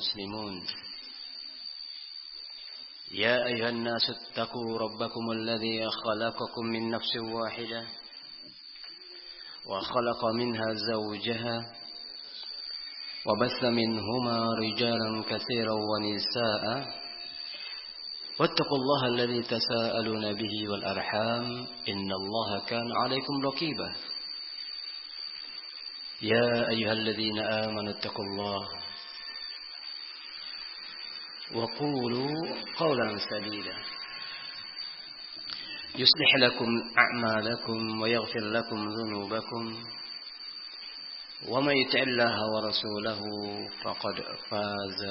المسلمون يا أيها الناس اتقوا ربكم الذي خلقكم من نفس واحدة وخلق منها زوجها وبث منهما رجالا كثيرا ونساء واتقوا الله الذي تساءلون به والأرحام إن الله كان عليكم رقيبا يا أيها الذين آمنوا اتقوا الله وقولوا قولا سديدا يصلح لكم أعمالكم ويغفر لكم ذنوبكم ومن يطع الله ورسوله فقد فاز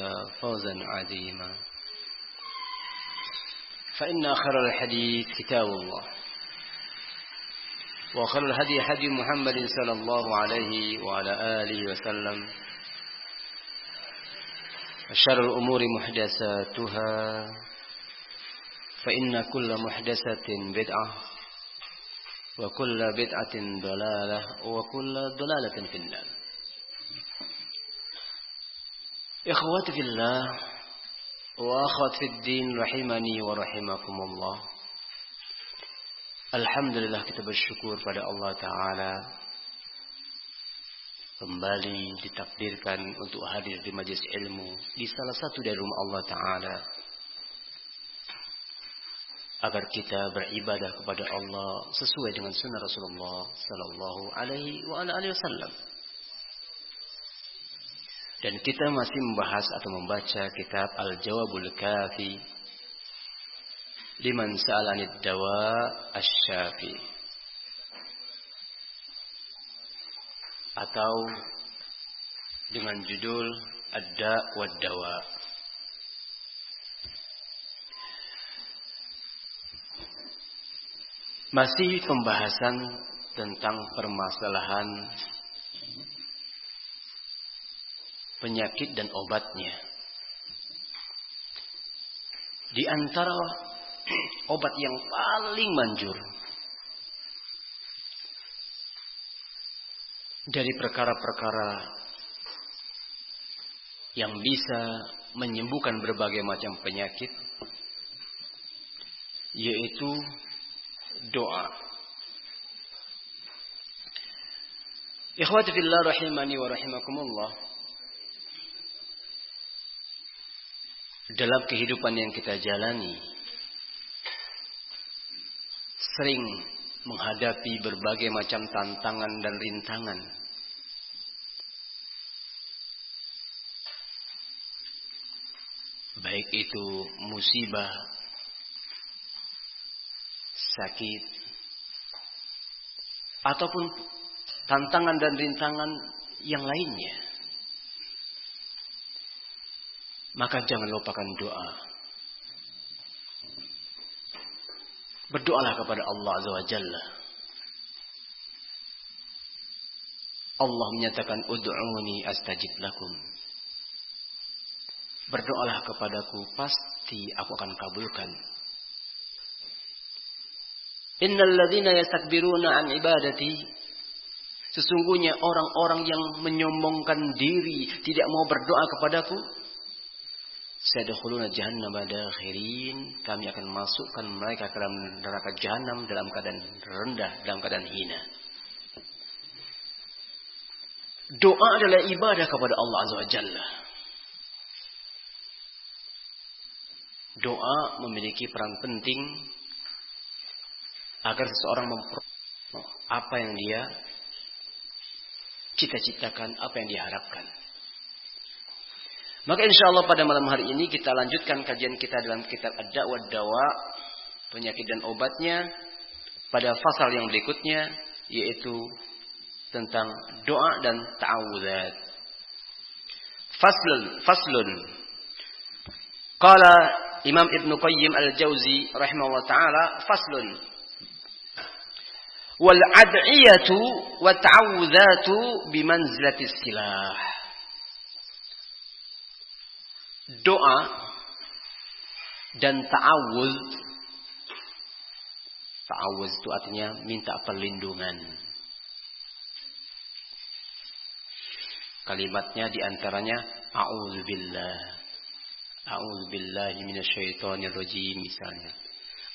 فوزا عظيما فإن خير الحديث كتاب الله وخير الهدي هدي محمد صلى الله عليه وعلى آله وسلم وشر الأمور محدثاتها فإن كل محدثة بدعة وكل بدعة ضلالة وكل ضلالة في النار. إخواتي في الله وأخواتي في الدين rahimani wa rahimakumullah. Alhamdulillah, kita bersyukur pada Allah Ta'ala kembali ditakdirkan untuk hadir di majelis ilmu di salah satu dari rumah Allah Ta'ala agar kita beribadah kepada Allah sesuai dengan sunnah Rasulullah Sallallahu Alaihi Wasallam. Dan kita masih membahas atau membaca kitab Al-Jawabul Kafi liman sa'alanid dawa asy-syafi, atau dengan judul Ad-Da' wad-Dawa. Masih pembahasan tentang permasalahan penyakit dan obatnya. Di antara obat yang paling manjur dari perkara-perkara yang bisa menyembuhkan berbagai macam penyakit, yaitu doa. Ikhwati fillah rahimani wa rahimakumullah. Dalam kehidupan yang kita jalani, sering menghadapi berbagai macam tantangan dan rintangan. Baik itu musibah, sakit, ataupun tantangan dan rintangan yang lainnya. Maka jangan lupakan doa. Berdoalah kepada Allah Azza wa Jalla. Allah menyatakan ud'uni astajib lakum. Berdoalah kepadaku, pasti aku akan kabulkan. Innal ladzina yastakbiruna an ibadati, sesungguhnya orang-orang yang menyombongkan diri tidak mau berdoa kepadaku, sayadkhuluna jahannama dakhirin, kami akan masukkan mereka ke dalam neraka jahanam dalam keadaan rendah, dalam keadaan hina. Doa adalah ibadah kepada Allah Azza wa Jalla. Doa memiliki peran penting agar seseorang memperoleh apa yang dia cita-citakan, apa yang dia harapkan. Maka insyaallah pada malam hari ini kita lanjutkan kajian kita dalam kitab Ad-Da' wad-Dawa, penyakit dan obatnya, pada fasal yang berikutnya, yaitu tentang doa dan ta'awudzat. Faslun. Qala Imam Ibnu Qayyim Al-Jauzi rahimahullah taala, faslun. Wal ad'iyatu wa ta'awudzatu bimanzilatis silah. Doa dan ta'awuz. Ta'awuz itu artinya minta perlindungan. Kalimatnya diantaranya a'udzubillah, a'udzubillahi minasyaitonirrajim misalnya.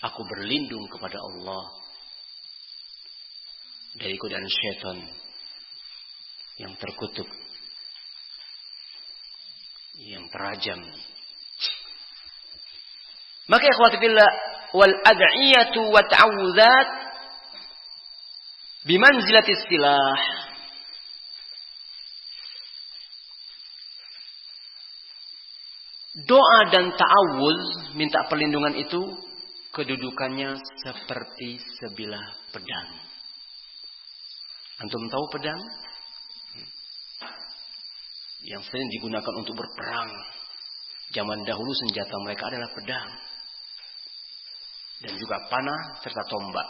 Aku berlindung kepada Allah dari godaan syaitan yang terkutuk, yang terajam. Maka ikhwati fillah, wal ad'iyatu wa ta'awudzat bimanzilati silah. Doa dan ta'awuz, minta perlindungan itu kedudukannya seperti sebilah pedang. Antum tahu pedang? Yang sering digunakan untuk berperang. Zaman dahulu senjata mereka adalah pedang. Dan juga panah serta tombak.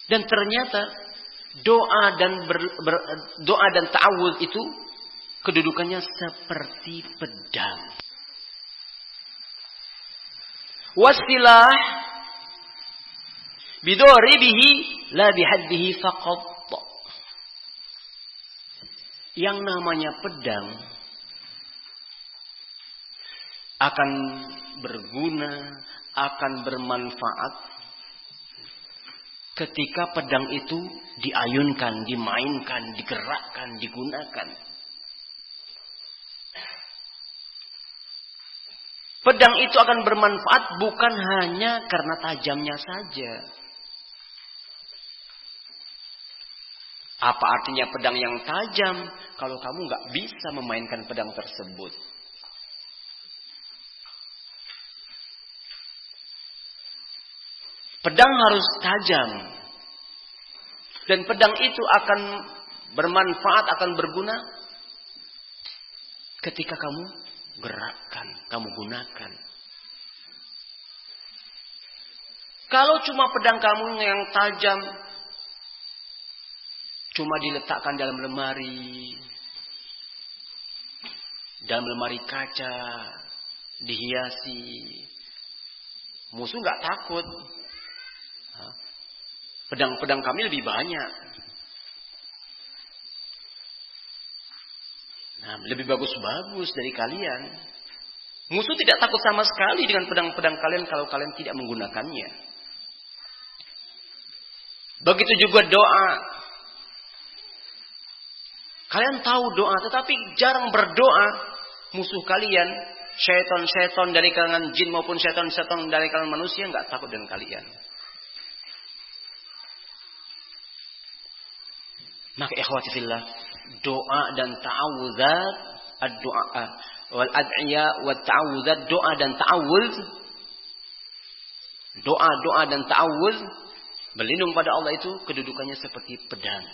Dan ternyata doa dan ta'awuz itu kedudukannya seperti pedang. Wasilah bidoribihi la bihaddihi faqat. Yang namanya pedang akan berguna, akan bermanfaat ketika pedang itu diayunkan, dimainkan, digerakkan, digunakan. Pedang itu akan bermanfaat bukan hanya karena tajamnya saja. Apa artinya pedang yang tajam kalau kamu nggak bisa memainkan pedang tersebut? Pedang harus tajam. Dan pedang itu akan bermanfaat, akan berguna ketika kamu gerakkan, kamu gunakan. Kalau cuma pedang kamu yang tajam, cuma diletakkan dalam lemari kaca, dihiasi, musuh nggak takut. Pedang-pedang kami lebih banyak. Nah, lebih bagus-bagus dari kalian. Musuh tidak takut sama sekali dengan pedang-pedang kalian kalau kalian tidak menggunakannya. Begitu juga doa. Kalian tahu doa, tetapi jarang berdoa. Musuh kalian, syaitan-syaitan dari kalangan jin maupun syaitan-syaitan dari kalangan manusia nggak takut dengan kalian. Maka ikhwati fillah, doa dan ta'awudzat, ad-du'a wal ad'iya wat ta'awudzat, doa dan ta'awudz, doa dan ta'awudz, berlindung pada Allah itu kedudukannya seperti pedang.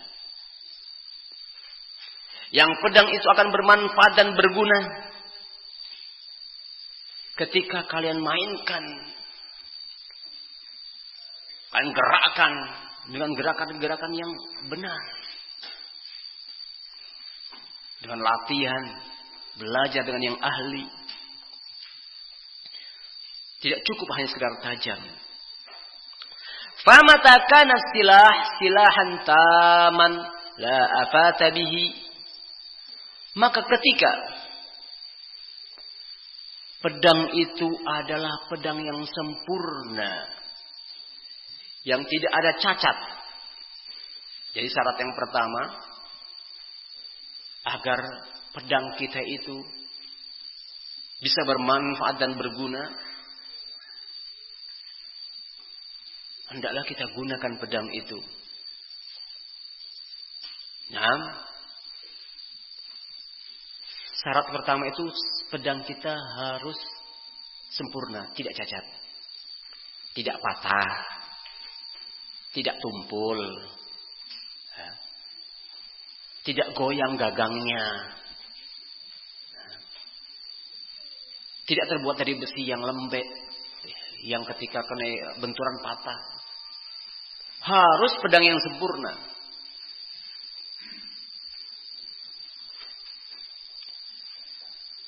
Yang pedang itu akan bermanfaat dan berguna ketika kalian mainkan, kalian gerakkan dengan gerakan-gerakan yang benar. Dengan latihan, belajar dengan yang ahli. Tidak cukup hanya sekedar tajam. Famata kana silahan taman la afata bihi. Maka ketika pedang itu adalah pedang yang sempurna, yang tidak ada cacat. Jadi syarat yang pertama, agar pedang kita itu bisa bermanfaat dan berguna, hendaklah kita gunakan pedang itu. Nah, syarat pertama itu pedang kita harus sempurna, tidak cacat, tidak patah, tidak tumpul, tidak goyang gagangnya, tidak terbuat dari besi yang lembek, yang ketika kena benturan patah. Harus pedang yang sempurna.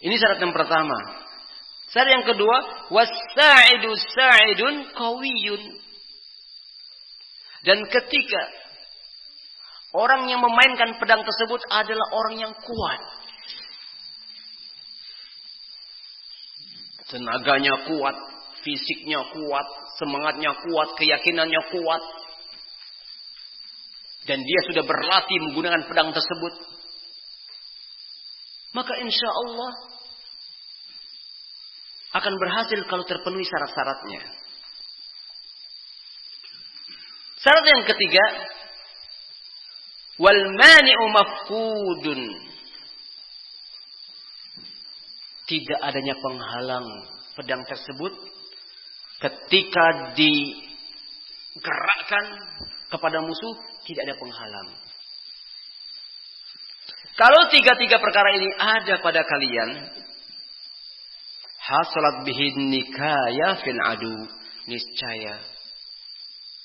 Ini syarat yang pertama. Syarat yang kedua, was-sa'idu sa'idun qawiyyun. Dan ketika Orang yang memainkan pedang tersebut adalah orang yang kuat. Tenaganya kuat, fisiknya kuat, semangatnya kuat, keyakinannya kuat. Dan dia sudah berlatih menggunakan pedang tersebut. Maka insya Allah akan berhasil kalau terpenuhi syarat-syaratnya. Syarat yang ketiga, wal mani'u mafqudun. Tidak adanya penghalang pedang tersebut ketika digerakkan kepada musuh, tidak ada penghalang. Kalau tiga-tiga perkara ini ada pada kalian, hasalat bihin nikaya fil adu, niscaya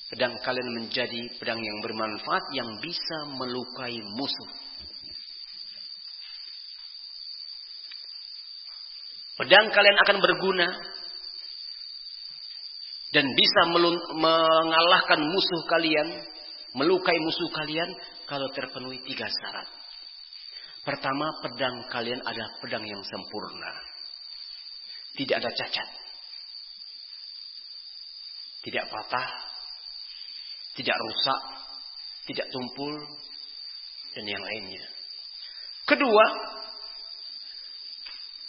pedang kalian menjadi pedang yang bermanfaat yang bisa melukai musuh. Pedang kalian akan berguna dan bisa mengalahkan musuh kalian, melukai musuh kalian kalau terpenuhi tiga syarat. Pertama, pedang kalian adalah pedang yang sempurna. Tidak ada cacat. Tidak patah. Tidak rusak. Tidak tumpul. Dan yang lainnya. Kedua,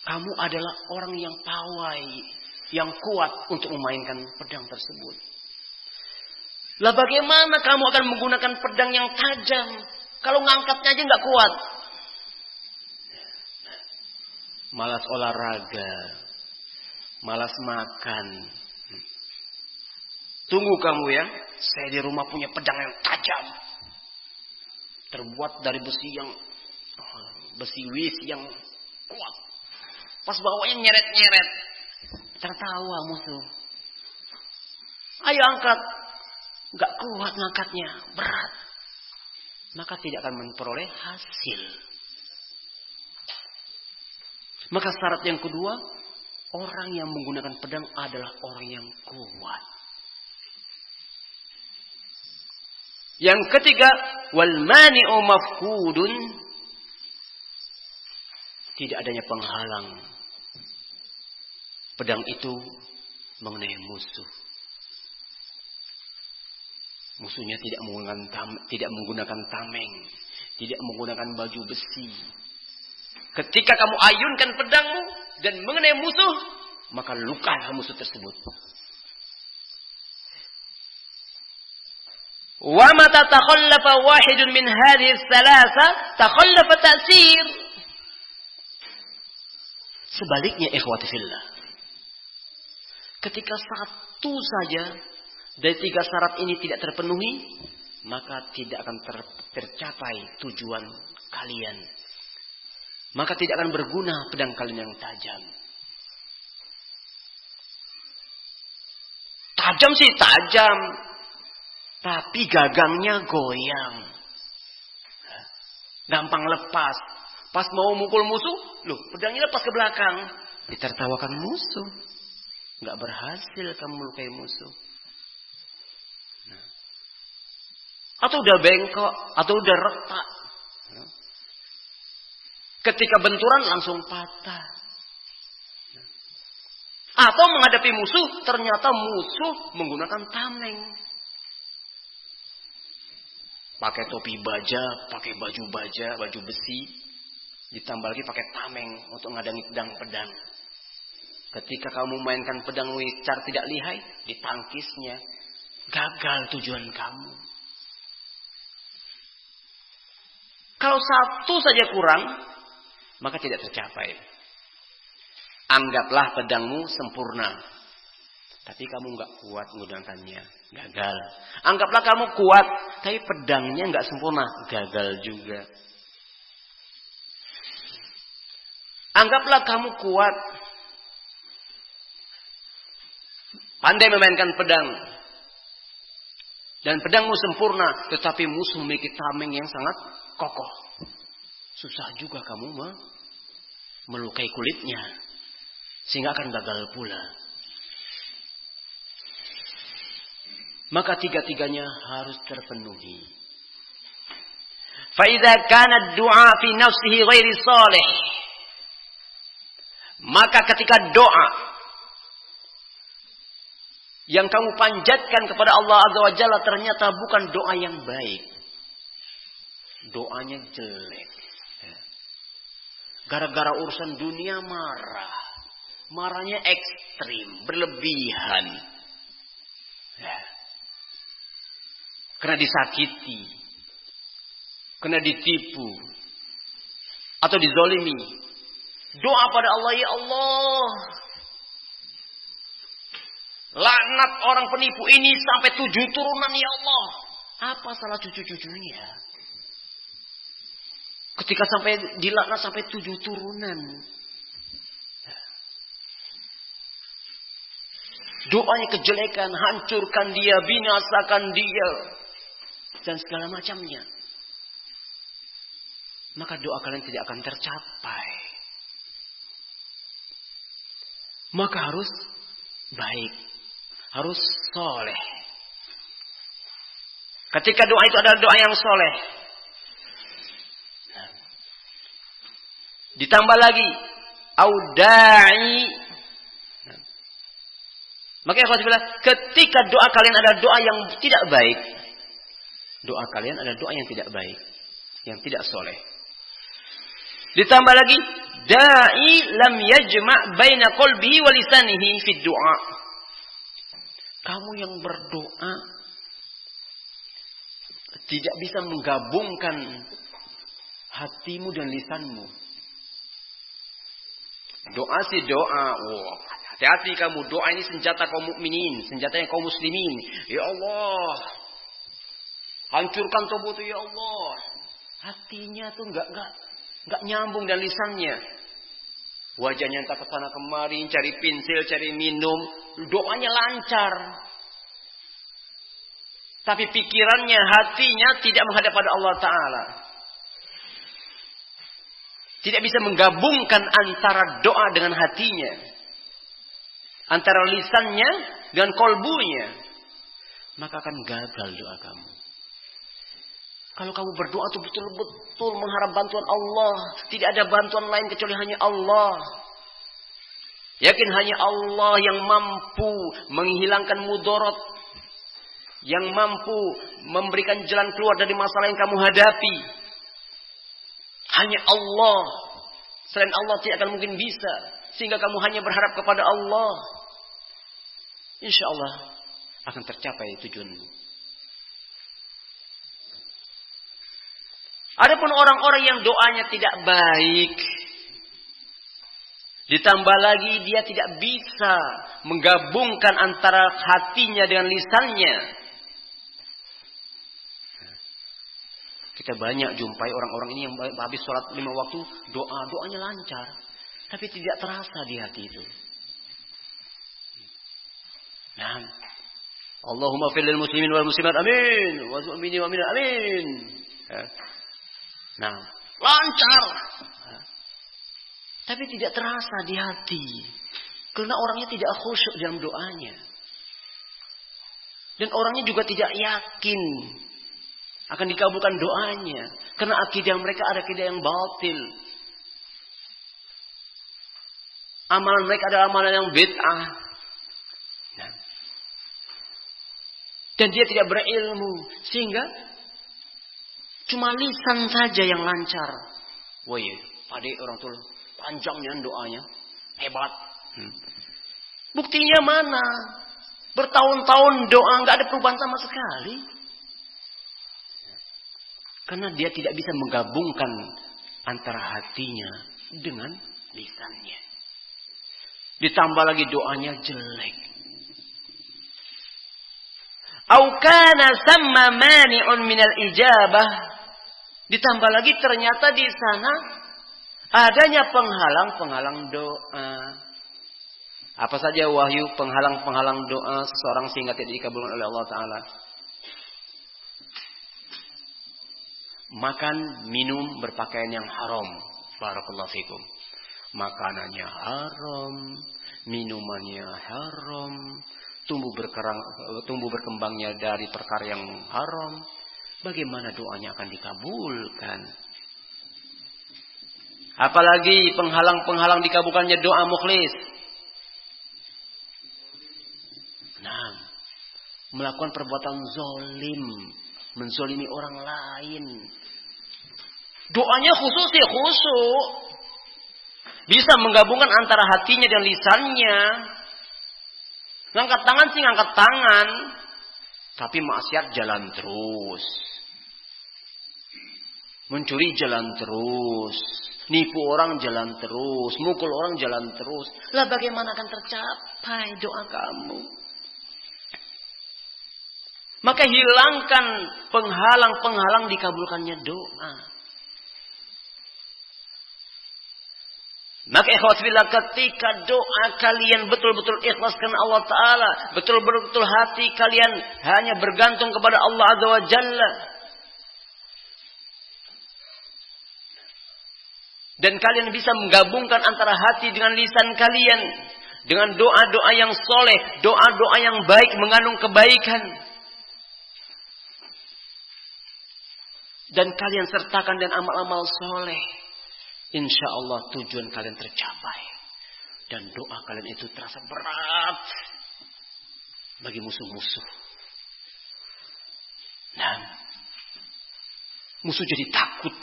kamu adalah orang yang pawai, yang kuat untuk memainkan pedang tersebut. Lah bagaimana kamu akan menggunakan pedang yang tajam kalau ngangkatnya aja nggak kuat? Malas olahraga, malas makan. Tunggu kamu ya, saya di rumah punya pedang yang tajam, terbuat dari besi wis yang kuat. Pas bawanya nyeret-nyeret, tertawa musuh. Ayo angkat, nggak kuat ngangkatnya, berat. Maka tidak akan memperoleh hasil. Maka syarat yang kedua, orang yang menggunakan pedang adalah orang yang kuat. Yang ketiga, wal mani'u mafqudun. Tidak adanya penghalang pedang itu mengenai musuh. Musuhnya tidak menggunakan tameng, tidak menggunakan baju besi. Ketika kamu ayunkan pedangmu dan mengenai musuh, maka lukalah musuh tersebut. Wa mata takhallafa wahidun min hadhihi thalatha takhallafa ta'sir. Sebaliknya ikhwati fillah, ketika satu saja dari tiga syarat ini tidak terpenuhi, maka tidak akan tercapai tujuan kalian. Maka tidak akan berguna pedang kalian yang tajam. Tajam sih tajam, tapi gagangnya goyang. Gampang lepas. Pas mau mukul musuh, loh pedangnya lepas ke belakang. Ditertawakan musuh. Nggak berhasil kamu melukai musuh. Nah. Atau udah bengkok, atau udah retak. Ketika benturan langsung patah. Atau menghadapi musuh, ternyata musuh menggunakan tameng. Pakai topi baja, pakai baju baja, baju besi. Ditambah lagi pakai tameng untuk ngadangi pedang-pedang. Ketika kamu mainkan pedang secara tidak lihai, ditangkisnya. Gagal tujuan kamu. Kalau satu saja kurang, maka tidak tercapai. Anggaplah pedangmu sempurna. Tapi kamu nggak kuat menggunakannya. Gagal. Anggaplah kamu kuat, tapi pedangnya nggak sempurna. Gagal juga. Anggaplah kamu kuat, pandai memainkan pedang, dan pedangmu sempurna, tetapi musuh memiliki tameng yang sangat kokoh. Susah juga kamu melukai kulitnya, sehingga akan gagal pula. Maka tiga-tiganya harus terpenuhi. Fa idza kana ad-du'a fi nafsihi ghairi salih, maka ketika doa yang kamu panjatkan kepada Allah Azza wa Jalla ternyata bukan doa yang baik, doanya jelek, gara-gara urusan dunia marahnya ekstrim, berlebihan, kena disakiti, kena ditipu, atau dizolimi. Doa pada Allah, ya Allah, laknat orang penipu ini sampai 7 turunan ya Allah. Apa salah cucu-cucunya? Ketika sampai dilaknat sampai 7 turunan. Doanya kejelekan, hancurkan dia, binasakan dia, dan segala macamnya. Maka doa kalian tidak akan tercapai. Maka harus baik, harus soleh. Ketika doa itu adalah doa yang soleh, ditambah lagi audai. Maka ketika doa kalian adalah doa yang tidak baik, doa kalian adalah doa yang tidak baik, yang tidak soleh. Ditambah lagi da'i lam yajma' baina qalbihi wa lisanihi fi du'a. Kamu yang berdoa tidak bisa menggabungkan hatimu dan lisanmu. Doa sih doa. Hati-hati kamu, doa ini senjata kaum mukminin, senjatanya kaum muslimin. Ya Allah, hancurkan tubuh itu ya Allah. Hatinya tuh enggak nyambung dan lisannya. Wajahnya entah ke sana kemari, cari pensil, cari minum, doanya lancar. Tapi pikirannya, hatinya tidak menghadap pada Allah Ta'ala. Tidak bisa menggabungkan antara doa dengan hatinya, antara lisannya dengan kolbunya. Maka akan gagal doa kamu. Kalau kamu berdoa itu betul-betul mengharap bantuan Allah, tidak ada bantuan lain kecuali hanya Allah. Yakin hanya Allah yang mampu menghilangkan mudarat, yang mampu memberikan jalan keluar dari masalah yang kamu hadapi. Hanya Allah. Selain Allah tidak akan mungkin bisa. Sehingga kamu hanya berharap kepada Allah. Insya Allah akan tercapai tujuanmu. Adapun orang-orang yang doanya tidak baik, ditambah lagi dia tidak bisa menggabungkan antara hatinya dengan lisannya. Kita banyak jumpai orang-orang ini yang habis sholat 5 waktu, doanya lancar, tapi tidak terasa di hati itu. Nah, Allahumma fil lil muslimin wal muslimat amin, wal mu'minin wal mu'minat amin. Nah, lancar. Tapi tidak terasa di hati. Karena orangnya tidak khusyuk dalam doanya. Dan orangnya juga tidak yakin akan dikabulkan doanya. Karena akidah mereka ada akidah yang batil. Amalan mereka adalah amalan yang bid'ah. Nah. Dan dia tidak berilmu. Sehingga cuma lisan saja yang lancar. Woi, pade orang tuh panjangnya doanya. Hebat. Buktinya mana? Bertahun-tahun doa nggak ada perubahan sama sekali. Karena dia tidak bisa menggabungkan antara hatinya dengan lisannya. Ditambah lagi doanya jelek. Au kana samma mani'un minal ijabah. Ditambah lagi ternyata di sana adanya penghalang-penghalang doa. Apa saja wahyu penghalang-penghalang doa seseorang sehingga tidak dikabulkan oleh Allah Ta'ala? Makan, minum, berpakaian yang haram. Barakallahu fikum. Makanannya haram, minumannya haram, tumbuh berkembangnya dari perkara yang haram, bagaimana doanya akan dikabulkan? Apalagi penghalang-penghalang dikabulkannya doa mukhlis. Nah, melakukan perbuatan zalim, menzalimi orang lain. Doanya khusyuk. Bisa menggabungkan antara hatinya dan lisannya. Ngangkat tangan sih ngangkat tangan. Tapi maksiat jalan terus. Mencuri jalan terus. Nipu orang jalan terus. Mukul orang jalan terus. Lah bagaimana akan tercapai doa kamu? Maka hilangkan penghalang-penghalang dikabulkannya doa. Maka ikhwatillah, ketika doa kalian betul-betul ikhlas karena Allah Ta'ala, betul-betul hati kalian hanya bergantung kepada Allah Azza wa Jalla, dan kalian bisa menggabungkan antara hati dengan lisan kalian, dengan doa-doa yang soleh, doa-doa yang baik mengandung kebaikan, dan kalian sertakan dan amal-amal soleh, insya Allah tujuan kalian tercapai. Dan doa kalian itu terasa berat bagi musuh-musuh. Nah, musuh jadi takut.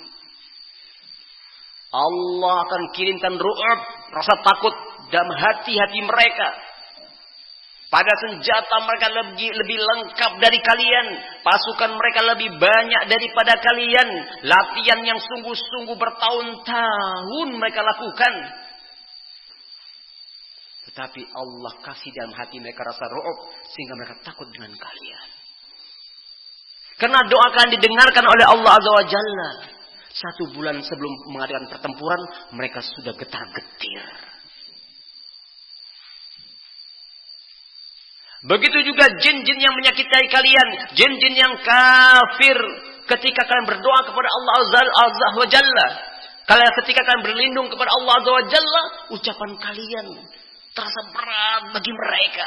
Allah akan kirimkan ru'ub, rasa takut dalam hati-hati mereka. Pada senjata mereka lebih lengkap dari kalian. Pasukan mereka lebih banyak daripada kalian. Latihan yang sungguh-sungguh bertahun-tahun mereka lakukan. Tetapi Allah kasih dalam hati mereka rasa ru'ub, sehingga mereka takut dengan kalian. Karena doa kalian didengarkan oleh Allah Azza wa Jalla. 1 bulan sebelum mengadakan pertempuran, mereka sudah getar-getir. Begitu juga jin-jin yang menyakiti kalian, jin-jin yang kafir, ketika kalian berdoa kepada Allah Azza wa Jalla, ketika kalian berlindung kepada Allah Azza wa Jalla, ucapan kalian terasa berat bagi mereka.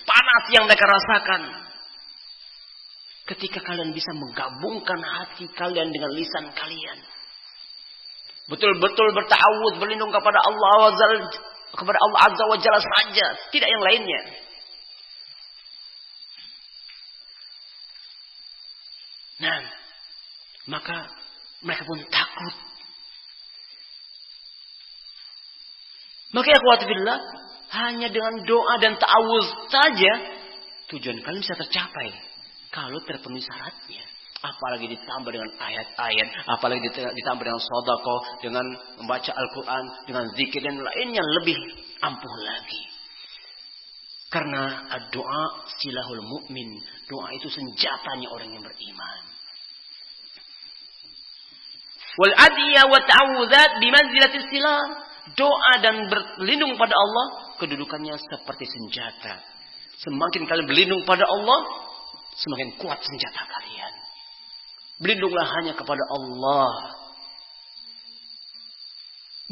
Panas yang mereka rasakan. Ketika kalian bisa menggabungkan hati kalian dengan lisan kalian, betul-betul berta'awudz, berlindung kepada Allah Azza wa Jalla saja, tidak yang lainnya. Nah, maka mereka pun takut. Maka ya kuwatibillah, hanya dengan doa dan ta'awudz saja tujuan kalian bisa tercapai. Kalau terpenuhi syaratnya. Apalagi ditambah dengan ayat-ayat, apalagi ditambah dengan sedekah, dengan membaca Al-Quran, dengan zikir dan lainnya lebih ampuh lagi. Karena doa silahul mu'min, doa itu senjatanya orang yang beriman. Wal adiyah wa ta'awudzat bimanzilatis silah. Doa dan berlindung pada Allah kedudukannya seperti senjata. Semakin kalian berlindung pada Allah, semakin kuat senjata kalian. Berlindunglah hanya kepada Allah.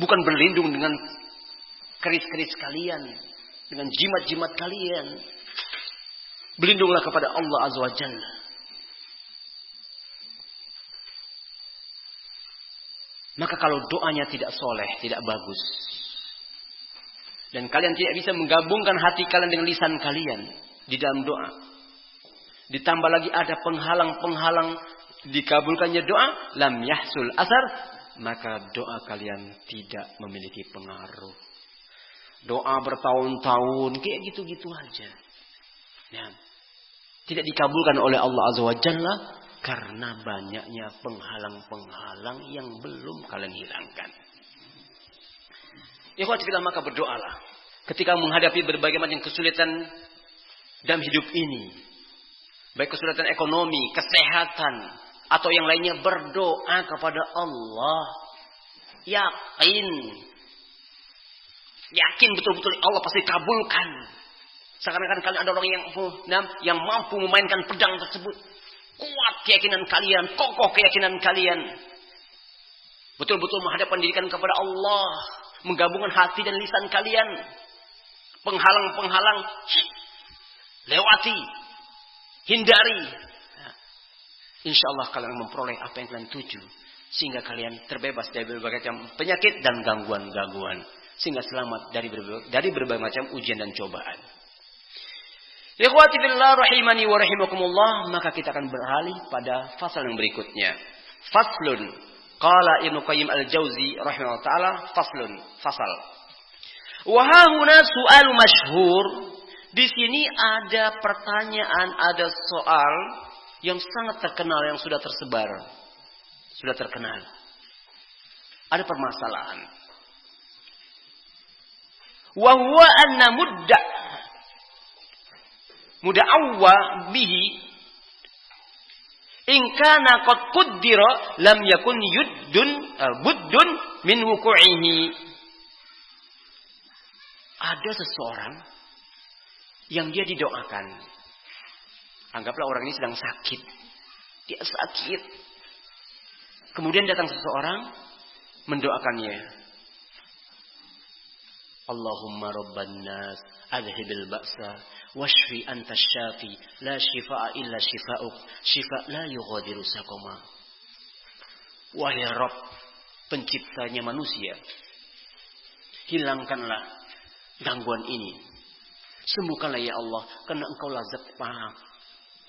Bukan berlindung dengan keris-keris kalian, dengan jimat-jimat kalian. Berlindunglah kepada Allah Azza wa Jalla. Maka kalau doanya tidak soleh, tidak bagus, dan kalian tidak bisa menggabungkan hati kalian dengan lisan kalian di dalam doa, ditambah lagi ada penghalang-penghalang dikabulkannya doa, lam yahsul asar, maka doa kalian tidak memiliki pengaruh. Doa bertahun-tahun kayak gitu-gitu aja, ya, tidak dikabulkan oleh Allah Azza wa Jalla karena banyaknya penghalang-penghalang yang belum kalian hilangkan. Ya kalau maka berdoalah ketika menghadapi berbagai macam kesulitan dalam hidup ini, baik kesulitan ekonomi, kesehatan, atau yang lainnya, berdoa kepada Allah. Yakin betul-betul Allah pasti kabulkan. Seakan-akan kalian ada orang yang mampu memainkan pedang tersebut. Kuat keyakinan kalian, kokoh keyakinan kalian. Betul-betul menghadapkan diri kalian kepada Allah, menggabungkan hati dan lisan kalian. Penghalang-penghalang Lewati. Hindari. Nah, insya Allah kalian memperoleh apa yang kalian tuju. Sehingga kalian terbebas dari berbagai macam penyakit dan gangguan-gangguan. Sehingga selamat dari berbagai macam ujian dan cobaan. Ikhwati fillah rahimani wa rahimakumullah. Maka kita akan beralih pada fasal yang berikutnya. Faslun. Qala Ibnu Qayyim al-Jauzi rahimahullah ta'ala. Faslun. Fasal. Wahahuna su'al masyhur. Di sini ada pertanyaan, ada soal yang sangat terkenal, yang sudah tersebar. Sudah terkenal. Ada permasalahan. Wa huwa anna muda'awwa bihi in kana qad quddira lam yakun buddun min wuku'ihi. Ada seseorang yang dia didoakan. Anggaplah orang ini sedang sakit. Dia sakit. Kemudian datang seseorang mendoakannya. Allahumma rabban nas adhibil ba'sa washfi antas syafi la shifaa illa shifauk shifa la yughadiru saqama. Wahai Rabb, penciptanya manusia, hilangkanlah gangguan ini. Sembuhkanlah ya Allah, karena Engkau lazat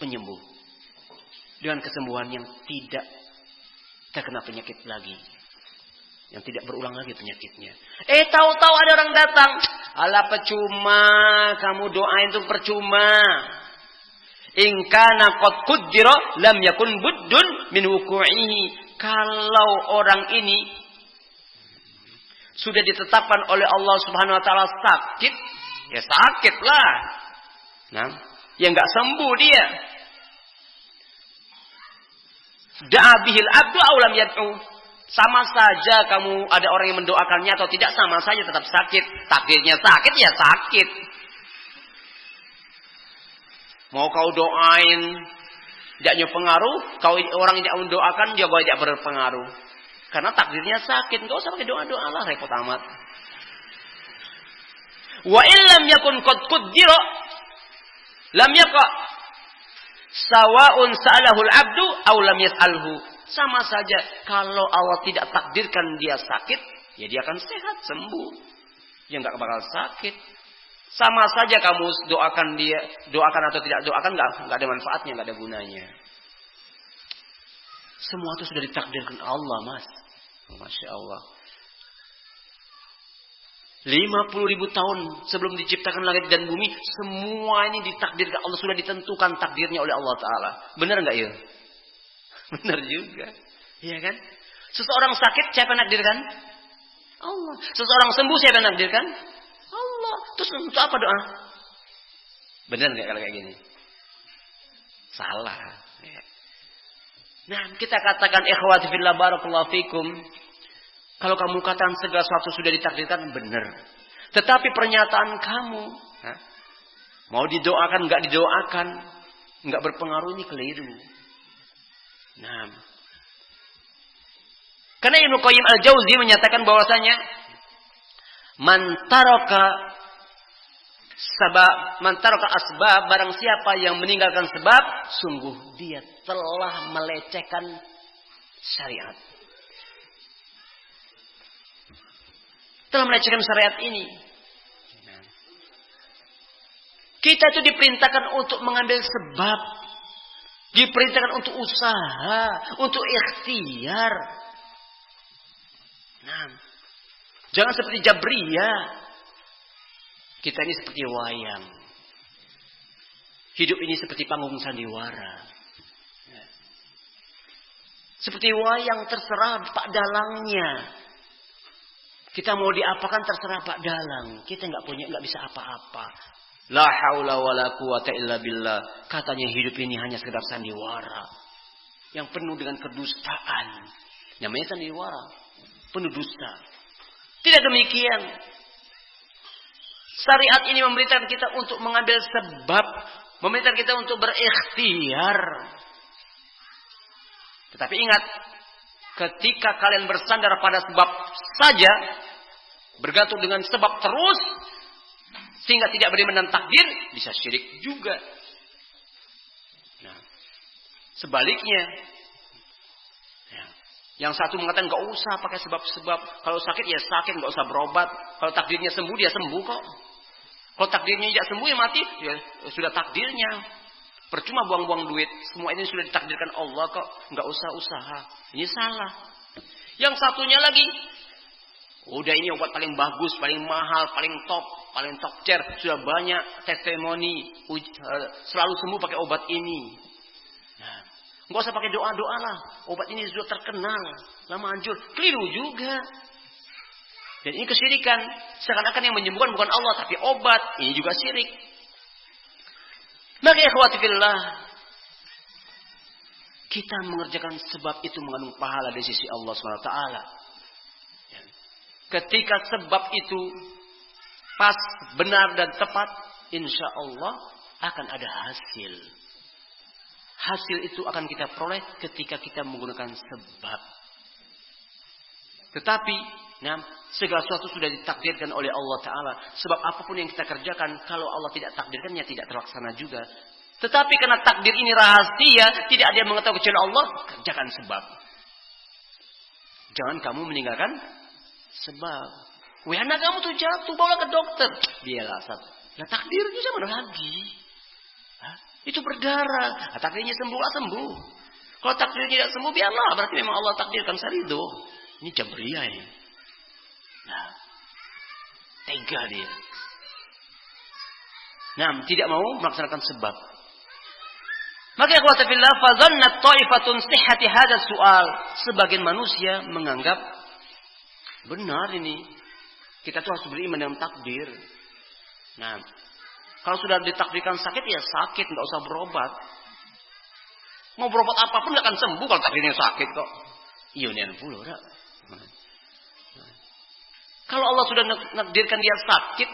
penyembuh. Dengan kesembuhan yang tidak terkena penyakit lagi. Yang tidak berulang lagi penyakitnya. Tahu-tahu ada orang datang. Alah percuma, kamu doain itu percuma. In kana qad quddira lam yakun buddun min wuku'ihi. Kalau orang ini sudah ditetapkan oleh Allah Subhanahu wa taala sakit, ya sakitlah. Nah, ya enggak sembuh dia. Da'a bihil abdu aw lam yad'u. Sama saja kamu ada orang yang mendoakannya atau tidak, sama saja tetap sakit. Takdirnya sakit ya sakit. Mau kau doain tidak pengaruh, kau orang yang tidak mendoakan dia tidak berpengaruh. Karena takdirnya sakit, enggak usah pakai doa-doa lah, repot amat. Wa illam yakun qad quddira lam yaqa sawa'un sa'alahul abdu aw lam yas'alhu. Sama saja kalau Allah tidak takdirkan dia sakit, ya dia akan sehat, sembuh. Dia enggak bakal sakit. Sama saja kamu doakan dia, doakan atau tidak doakan enggak ada manfaatnya, enggak ada gunanya. Semua itu sudah ditakdirkan Allah, Mas. Masya Allah. 50.000 tahun sebelum diciptakan langit dan bumi, semua ini ditakdirkan Allah, sudah ditentukan takdirnya oleh Allah Ta'ala. Benar enggak ya? Benar juga. Iya kan? Seseorang sakit, siapa yang nakdirkan? Allah. Seseorang sembuh, siapa yang nakdirkan? Allah. Terus untuk apa doa? Benar enggak kalau kayak gini? Salah. Ya. Nah, kita katakan ikhwati fillah barakallahu fikum. Kalau kamu katakan segala sesuatu sudah ditakdirkan, benar. Tetapi pernyataan kamu, mau didoakan, enggak didoakan, enggak berpengaruh, ini keliru. Nah, karena Ibnu Qayyim al-Jauzi menyatakan bahwasanya man taraka asbab, barang siapa yang meninggalkan sebab, sungguh dia telah melecehkan syariat. Telah melecehkan syariat ini. Kita itu diperintahkan untuk mengambil sebab. Diperintahkan untuk usaha, untuk ikhtiar. Nah, jangan seperti Jabriyah. Kita ini seperti wayang. Hidup ini seperti panggung sandiwara. Seperti wayang, terserah Pak Dalangnya. Kita mau diapakan terserah Pak Dalang. Kita nggak bisa apa-apa. La haula wala quwata illa billah. Katanya hidup ini hanya sekedar sandiwara yang penuh dengan kedustaan. Namanya sandiwara, penuh dusta. Tidak demikian. Syariat ini memerintahkan kita untuk mengambil sebab, memerintahkan kita untuk berikhtiar. Tetapi ingat, ketika kalian bersandar pada sebab saja, bergantung dengan sebab terus, sehingga tidak beriman dengan takdir, bisa syirik juga. Nah, sebaliknya, ya, yang satu mengatakan nggak usah pakai sebab-sebab, kalau sakit ya sakit, nggak usah berobat, kalau takdirnya sembuh dia sembuh kok. Kalau takdirnya tidak sembuh ya mati, ya sudah takdirnya. Percuma buang-buang duit, semua ini sudah ditakdirkan Allah kok, nggak usah usaha. Ini salah. Yang satunya lagi, udah ini obat paling bagus, paling mahal, paling top tier, sudah banyak testimoni, selalu sembuh pakai obat ini. Nah, nggak usah pakai doa-doa lah, obat ini sudah terkenal, lama manjur, keliru juga. Dan ini kesyirikan, seakan-akan yang menyembuhkan bukan Allah, tapi obat, ini juga syirik. Maka ikhwati fillah, kita mengerjakan sebab itu mengandung pahala dari sisi Allah SWT. Ketika sebab itu pas, benar dan tepat, insya Allah akan ada hasil. Hasil itu akan kita peroleh ketika kita menggunakan sebab. Tetapi, segala sesuatu sudah ditakdirkan oleh Allah Ta'ala. Sebab apapun yang kita kerjakan, kalau Allah tidak takdirkannya tidak terlaksana juga. Tetapi karena takdir ini rahasia, tidak ada yang mengetahui kecuali Allah, kerjakan sebab. Jangan kamu meninggalkan sebab. Wah, anak kamu tuh jatuh, bawa ke dokter. Biarlah satu. Nah, takdirnya sama lagi. Hah? Itu berdarah. Nah, takdirnya sembuh. Kalau takdirnya tidak sembuh, biarlah. Berarti memang Allah takdirkan sarido. Ini Jabriyah ini. Nah, tega dia. Nah, tidak mau melaksanakan sebab. Maka ikhwata fillah, fa dhannat ta'ifatun sihhati hadzal su'al. Sebagian manusia menganggap benar ini. Kita tuh harus beriman dengan takdir. Nah, kalau sudah ditakdirkan sakit ya sakit, enggak usah berobat. Mau berobat apapun enggak akan sembuh kalau takdirnya sakit kok. Iya nian puluh dah. Kalau Allah sudah nakdirkan dia sakit,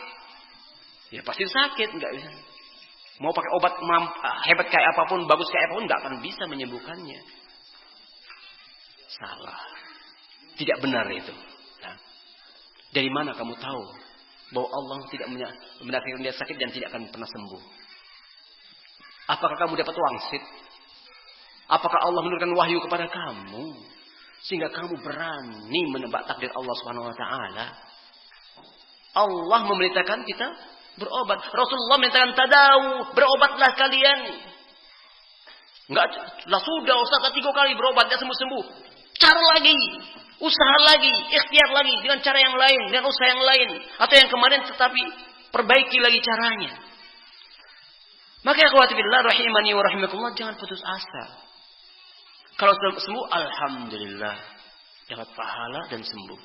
ya pasti sakit, enggak bisa. Mau pakai obat hebat kayak apapun, bagus kayak apapun, enggak akan bisa menyembuhkannya. Salah. Tidak benar itu. Nah, dari mana kamu tahu bahwa Allah tidak menakdirkan dia sakit dan tidak akan pernah sembuh? Apakah kamu dapat wangsit? Apakah Allah menurunkan wahyu kepada kamu sehingga kamu berani menebak takdir Allah Subhanahu wa taala? Allah memerintahkan kita berobat. Rasulullah memerintahkan tadawu, berobatlah kalian. Enggak lah sudah Ustaz 3 kali berobat enggak sembuh-sembuh. Cara lagi, usaha lagi, ikhtiar lagi dengan cara yang lain, dengan usaha yang lain atau yang kemarin tetapi perbaiki lagi caranya. Maka ikhwati billah rahimani wa rahimakumullah, jangan putus asa. Kalau sembuh alhamdulillah, dapat pahala dan sembuh.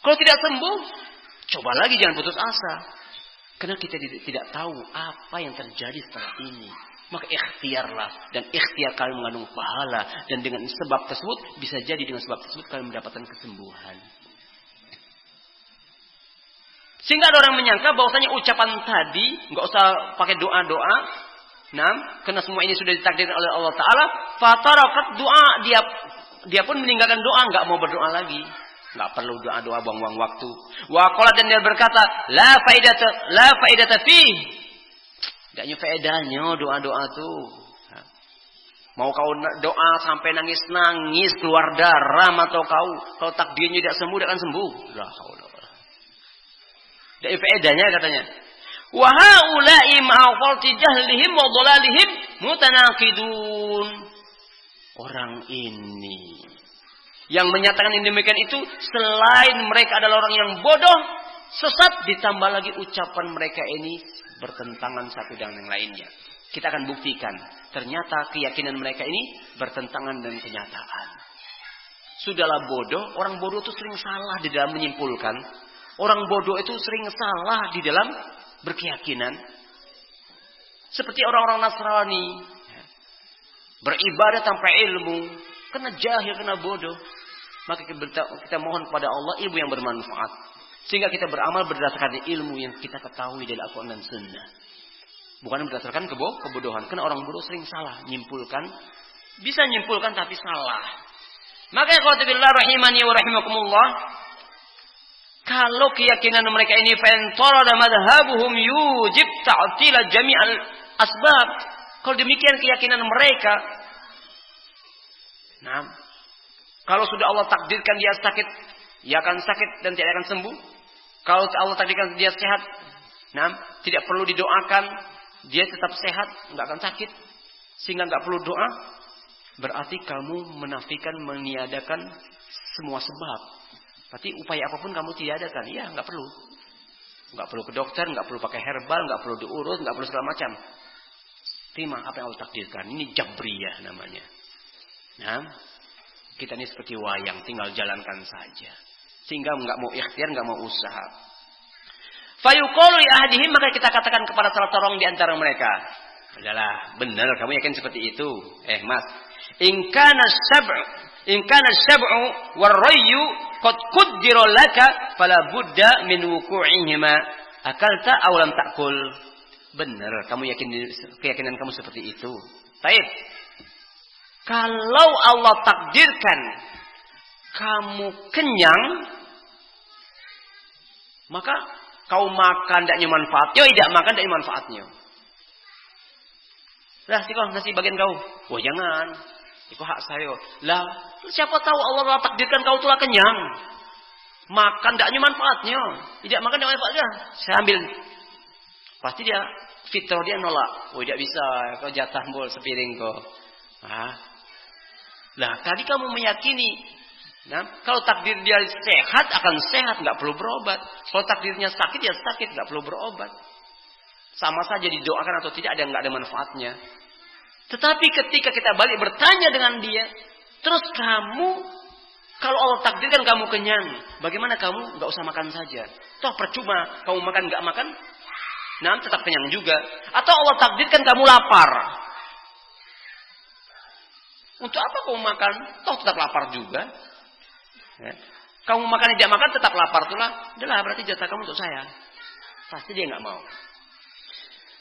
Kalau tidak sembuh, coba lagi, jangan putus asa. Karena kita tidak tahu apa yang terjadi setelah ini. Maka ikhtiarlah. Dan ikhtiar kalian mengandung pahala. Dan dengan sebab tersebut, bisa jadi dengan sebab tersebut kalian mendapatkan kesembuhan. Sehingga ada orang menyangka bahwasanya ucapan tadi, nggak usah pakai doa-doa. Karena semua ini sudah ditakdirkan oleh Allah Ta'ala. Fatarakat doa. Dia pun meninggalkan doa, nggak mau berdoa lagi. Nggak perlu doa-doa buang-buang waktu. Wa qala, dan dia berkata, la faidata fi. Enggak ada faedahnya doa-doa tuh. Mau kau doa sampai nangis-nangis keluar darah atau kau, kalau takdirnya tidak sembuh tidak akan sembuh. La haula wala. Enggak ada faedahnya katanya. Wa haula'i ma'afalti jahlihim wa dhalalihim mutanaqidun. Orang ini yang menyatakan yang demikian itu, selain mereka adalah orang yang bodoh, sesat, ditambah lagi ucapan mereka ini bertentangan satu dengan yang lainnya. Kita akan buktikan, ternyata keyakinan mereka ini bertentangan dengan kenyataan. Sudahlah bodoh, orang bodoh itu sering salah di dalam menyimpulkan. Orang bodoh itu sering salah di dalam berkeyakinan. Seperti orang-orang Nasrani, beribadah tanpa ilmu, kena jahil, kena bodoh. Maka kita mohon kepada Allah ilmu yang bermanfaat. Sehingga kita beramal berdasarkan ilmu yang kita ketahui dari Al-Quran dan Sunnah. Bukan berdasarkan kebodohan. Karena orang bodoh sering salah nyimpulkan. Bisa nyimpulkan tapi salah. Maka ikhwati billah rahimani wa rahimakumullah, Kalau keyakinan mereka ini fantarada madhhabuhum yujib ta'tila jami'al asbab. Kalau demikian keyakinan mereka, nah, kalau sudah Allah takdirkan dia sakit, dia akan sakit dan tidak akan sembuh. Kalau Allah takdirkan dia sehat, nah, tidak perlu didoakan, dia tetap sehat, nggak akan sakit, sehingga nggak perlu doa. Berarti kamu menafikan, meniadakan semua sebab. Berarti upaya apapun kamu tiadakan, ya nggak perlu. Nggak perlu ke dokter, nggak perlu pakai herbal, nggak perlu diurut, nggak perlu segala macam. Terima apa yang Allah takdirkan. Ini jabriyah namanya. Nah, kita ini seperti wayang, tinggal jalankan saja. Sehingga nggak mau ikhtiar, nggak mau usaha. Fayuqalu li ahadihim, maka kita katakan kepada salah seorang di antara mereka, adalah benar kamu yakin seperti itu? Mas, in kana sab'u war-rayyu qad qaddara laka fala budda min wuqu'ihima akalta aw lam ta'kul. Benar kamu yakin, keyakinan kamu seperti itu. Baik. Kalau Allah takdirkan kamu kenyang, maka kau makan tidak manfaatnya, tidak makan tidak manfaatnya. Lah, sikon nasi bagian kau. Wah, jangan. Itu hak saya. Lah, siapa tahu Allah takdirkan kau telah kenyang. Makan tidak manfaatnya, tidak makan tidak manfaatnya. Saya ambil. Pasti dia fitrah dia nolak. Oh, tidak bisa. Kau jatah bol sepiring kau. Lah, tadi kamu meyakini, nah, kalau takdir dia sehat akan sehat, nggak perlu berobat. Kalau takdirnya sakit ya sakit, nggak perlu berobat. Sama saja didoakan atau tidak, nggak ada manfaatnya. Tetapi ketika kita balik bertanya dengan dia, terus kamu, kalau Allah takdirkan kamu kenyang, bagaimana kamu nggak usah makan saja? Toh percuma kamu makan nggak makan, nah tetap kenyang juga. Atau Allah takdirkan kamu lapar. Untuk apa kamu makan? Toh tetap lapar juga. Ya. Kamu makan tidak makan tetap lapar itulah. Adalah berarti jatah kamu untuk saya. Pasti dia nggak mau.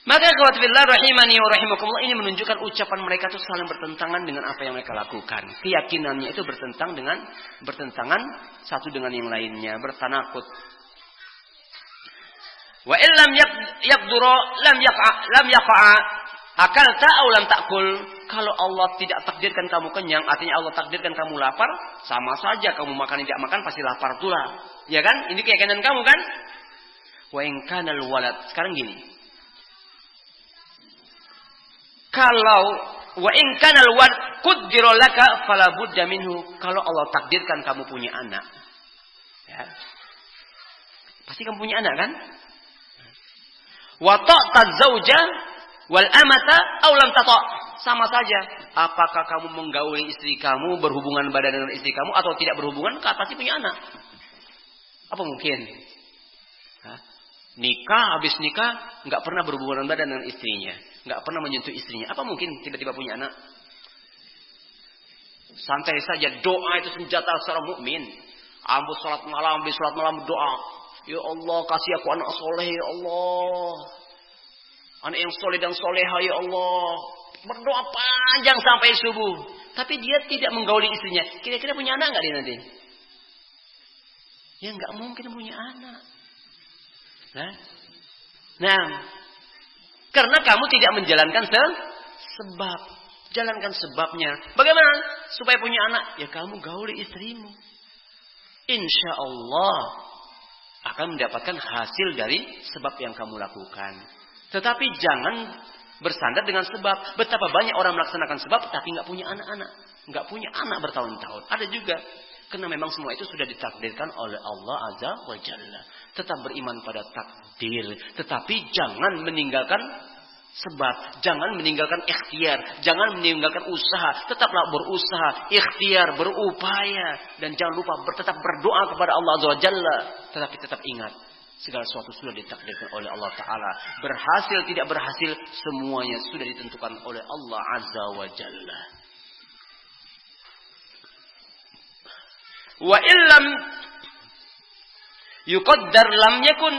Maka ikhwatibillah rahimani wa rahimakumullah, ini menunjukkan ucapan mereka itu saling bertentangan dengan apa yang mereka lakukan. Keyakinannya itu bertentangan satu dengan yang lainnya, bertanakut. Wa illam yaqdura lam yaqa akalta aw lam ta'kul. Kalau Allah tidak takdirkan kamu kenyang, artinya Allah takdirkan kamu lapar, sama saja kamu makan tidak makan pasti lapar pula. Ya kan? Ini keyakinan kamu kan? Wa in kana al-walad. Sekarang gini. Kalau wa in kana al-walad qaddara laka fala budda minhu. Kalau Allah takdirkan kamu punya anak. Ya. Pasti kamu punya anak kan? Wa ta'ta zauja wal amata aw lam tata'. Sama saja. Apakah kamu menggauli istri kamu, berhubungan badan dengan istri kamu, atau tidak berhubungan, pasti punya anak. Apa mungkin? Nikah, habis nikah, nggak pernah berhubungan badan dengan istrinya, nggak pernah menyentuh istrinya. Apa mungkin tiba-tiba punya anak? Santai saja. Doa itu senjata seorang mukmin. Ambil sholat malam doa. Ya Allah, kasih aku anak soleh, ya Allah. Anak yang soleh dan soleha, ya Allah. Berdoa panjang sampai subuh. Tapi dia tidak menggauli istrinya. Kira-kira punya anak nggak dia nanti? Ya nggak mungkin punya anak. Nah, karena kamu tidak menjalankan sebab. Jalankan sebabnya. Bagaimana supaya punya anak? Ya kamu gauli istrimu. Insya Allah akan mendapatkan hasil dari sebab yang kamu lakukan. Tetapi jangan bersandar dengan sebab. Betapa banyak orang melaksanakan sebab tapi nggak punya anak-anak, nggak punya anak bertahun-tahun. Ada juga karena memang semua itu sudah ditakdirkan oleh Allah Azza wa Jalla. Tetap beriman pada takdir, tetapi jangan meninggalkan sebab, jangan meninggalkan ikhtiar, jangan meninggalkan usaha. Tetaplah berusaha, ikhtiar, berupaya, dan jangan lupa tetap berdoa kepada Allah Azza wa Jalla. Tetapi tetap ingat, segala sesuatu sudah ditakdirkan oleh Allah Ta'ala. Berhasil tidak berhasil, semuanya sudah ditentukan oleh Allah Azza wa Jalla. Wa illam yuqaddar lam yakun.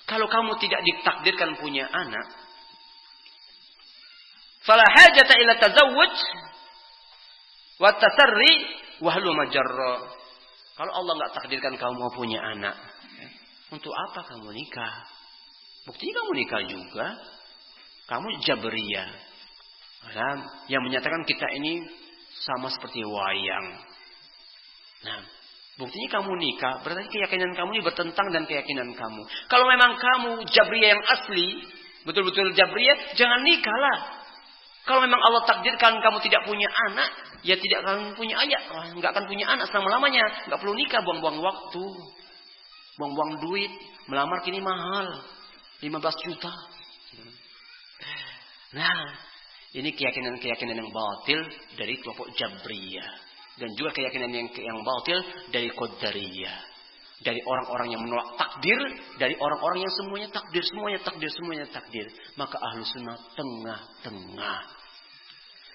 Kalau kamu tidak ditakdirkan punya anak, fala hajata ila tazawwuj wa tasarri wa halu majarra. Kalau Allah nggak takdirkan kamu mau punya anak, untuk apa kamu nikah? Buktinya kamu nikah juga. Kamu Jabriyah. Yang menyatakan kita ini sama seperti wayang. Nah, buktinya kamu nikah, berarti keyakinan kamu ini bertentang dengan keyakinan kamu. Kalau memang kamu Jabriyah yang asli, betul-betul Jabriyah, jangan nikahlah. Kalau memang Allah takdirkan kamu tidak punya anak, ya tidak akan punya ayah, nggak akan punya anak selama-lamanya. Nggak perlu nikah, buang-buang waktu, buang-buang duit. Melamar kini mahal, 15 juta. Nah, ini keyakinan-keyakinan yang batil dari kelompok Jabriyah. Dan juga keyakinan yang batil dari Qadariyah. Dari orang-orang yang menolak takdir. Dari orang-orang yang semuanya takdir. Semuanya takdir. Maka ahlu sunnah tengah-tengah.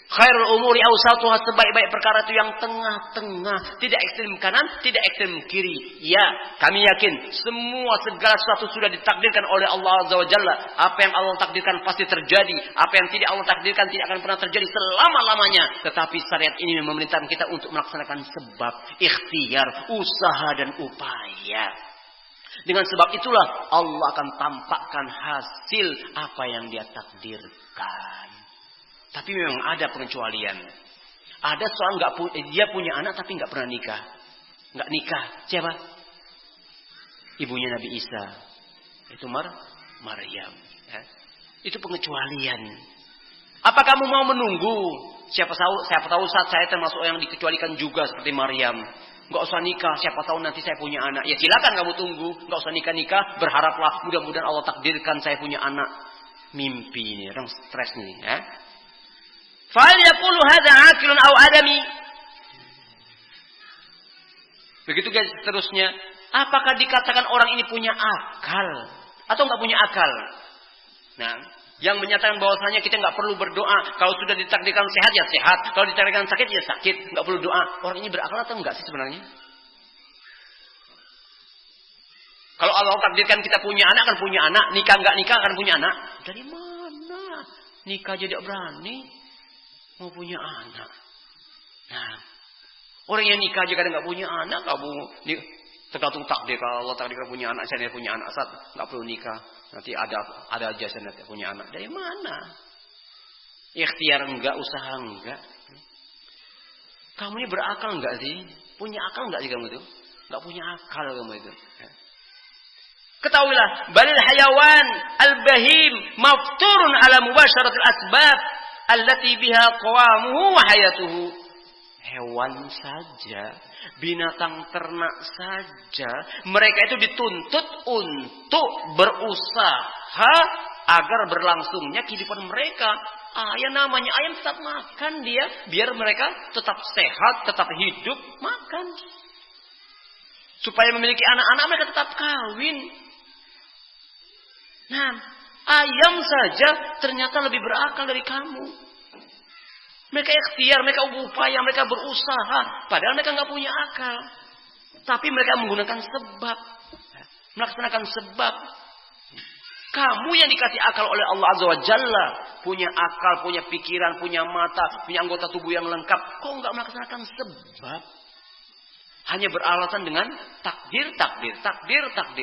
Khairul umuri awsatuha, sebaik-baik perkara itu yang tengah-tengah. Tidak ekstrem kanan, tidak ekstrem kiri. Ya, kami yakin segala sesuatu sudah ditakdirkan oleh Allah Azza wa Jalla. Apa yang Allah takdirkan pasti terjadi. Apa yang tidak Allah takdirkan tidak akan pernah terjadi selama-lamanya. Tetapi syariat ini memerintahkan kita untuk melaksanakan sebab, ikhtiar, usaha dan upaya. Dengan sebab itulah Allah akan tampakkan hasil apa yang Dia takdirkan. Tapi memang ada pengecualian. Ada seorang dia punya anak tapi nggak pernah nikah. Nggak nikah. Siapa? Ibunya Nabi Isa. Itu Maryam. Ya. Itu pengecualian. Apa kamu mau menunggu? Siapa tahu saat saya termasuk yang dikecualikan juga seperti Maryam. Nggak usah nikah. Siapa tahu nanti saya punya anak. Ya silakan kamu tunggu. Nggak usah nikah. Berharaplah mudah-mudahan Allah takdirkan saya punya anak. Mimpi ini. Orang stres nih. Ya. Fal yaqulu hadza aqilun aw adami. Begitu guys seterusnya. Apakah dikatakan orang ini punya akal atau enggak punya akal? Nah, yang menyatakan bahwasanya kita enggak perlu berdoa, kalau sudah ditakdirkan sehat ya sehat, kalau ditakdirkan sakit ya sakit, enggak perlu doa. Orang ini berakal atau enggak sih sebenarnya? Kalau Allah takdirkan kita punya anak akan punya anak, nikah enggak nikah akan punya anak. Dari mana? Nikah aja tidak berani. Mau punya anak. Nah, orang yang nikah aja kadang nggak punya anak, kamu tergantung takdir. Kalau Allah takdirkan punya anak, saya punya anak saat nggak perlu nikah. Nanti ada aja saya nanti punya anak. Dari mana? Ikhtiar enggak, usaha enggak. Kamu ini berakal enggak sih? Punya akal enggak sih kamu itu? Enggak punya akal kamu itu. Ketahuilah, balil hayawan al-bahim mafturun ala mubasharatil asbab allati biha qawamuhu wa hayatuhu. Hewan saja, binatang ternak saja, mereka itu dituntut untuk berusaha agar berlangsungnya kehidupan mereka. Ya namanya ayam tetap makan dia, biar mereka tetap sehat, tetap hidup, makan. Supaya memiliki anak-anak mereka tetap kawin. Nah, ayam saja ternyata lebih berakal dari kamu. Mereka ikhtiar, mereka upaya, mereka berusaha. Padahal mereka nggak punya akal. Tapi mereka menggunakan sebab. Melaksanakan sebab. Kamu yang dikasih akal oleh Allah Azza wa Jalla. Punya akal, punya pikiran, punya mata, punya anggota tubuh yang lengkap. Kok nggak melaksanakan sebab? Hanya beralasan dengan takdir.